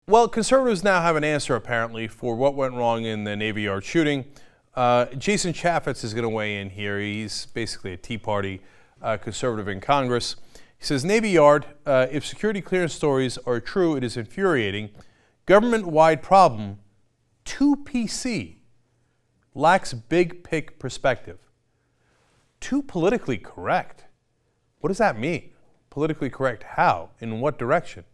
Well, conservatives now have an answer, apparently, for what went wrong in the Navy Yard shooting. Jason Chaffetz is going to weigh in here. He's basically a Tea Party conservative in Congress. He says, Navy Yard, if security clearance stories are true, it is infuriating. Government-wide problem, 2PC, lacks big pic perspective. Too politically correct. What does that mean? Politically correct how? In what direction?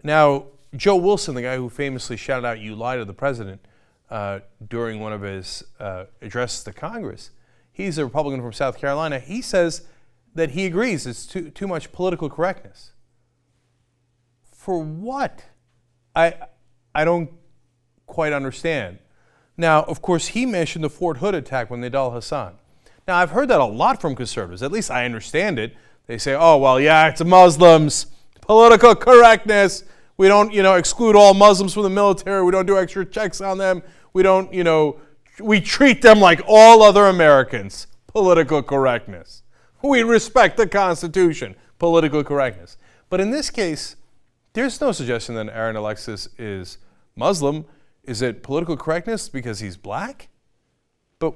Now, Joe Wilson, the guy who famously shouted out, "You lie to the president," during one of his addresses to Congress, he's a Republican from South Carolina. He says that he agrees it's too much political correctness. For what? I don't quite understand. Now, of course, he mentioned the Fort Hood attack when Nidal Hassan. Now, I've heard that a lot from conservatives. At least I understand it. They say, oh, well, yeah, it's Muslims. Political correctness. We don't, exclude all Muslims from the military. We don't do extra checks on them. We don't, we treat them like all other Americans. Political correctness. We respect the Constitution. Political correctness. But in this case, there's no suggestion that Aaron Alexis is Muslim. Is it political correctness because he's black? But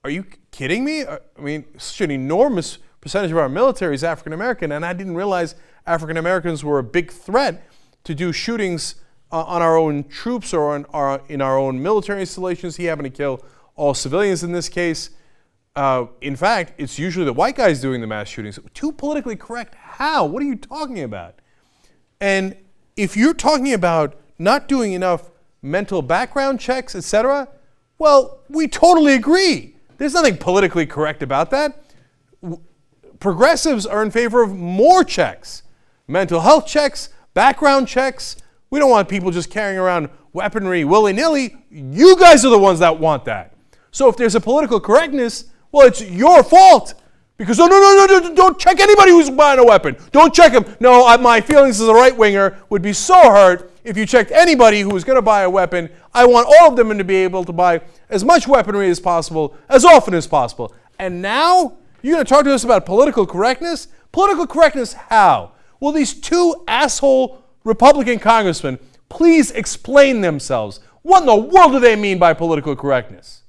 are you kidding me? I mean, such an enormous percentage of our military is African American, and I didn't realize African Americans were a big threat to do shootings on our own troops or in our own military installations. He happened to kill all civilians in this case. In fact, it's usually the white guys doing the mass shootings. Too politically correct? How? What are you talking about? And if you're talking about not doing enough mental background checks, etc., well, we totally agree. There's nothing politically correct about that. Progressives are in favor of more checks. Mental health checks, background checks. We don't want people just carrying around weaponry willy-nilly. You guys are the ones that want that. So if there's a political correctness, well, it's your fault. Because, no, don't check anybody who's buying a weapon. Don't check them. No, my feelings as a right-winger would be so hurt if you checked anybody who was going to buy a weapon. I want all of them to be able to buy as much weaponry as possible, as often as possible. And now, you're going to talk to us about political correctness? Political correctness how? Will these two asshole Republican congressmen please explain themselves? What in the world do they mean by political correctness?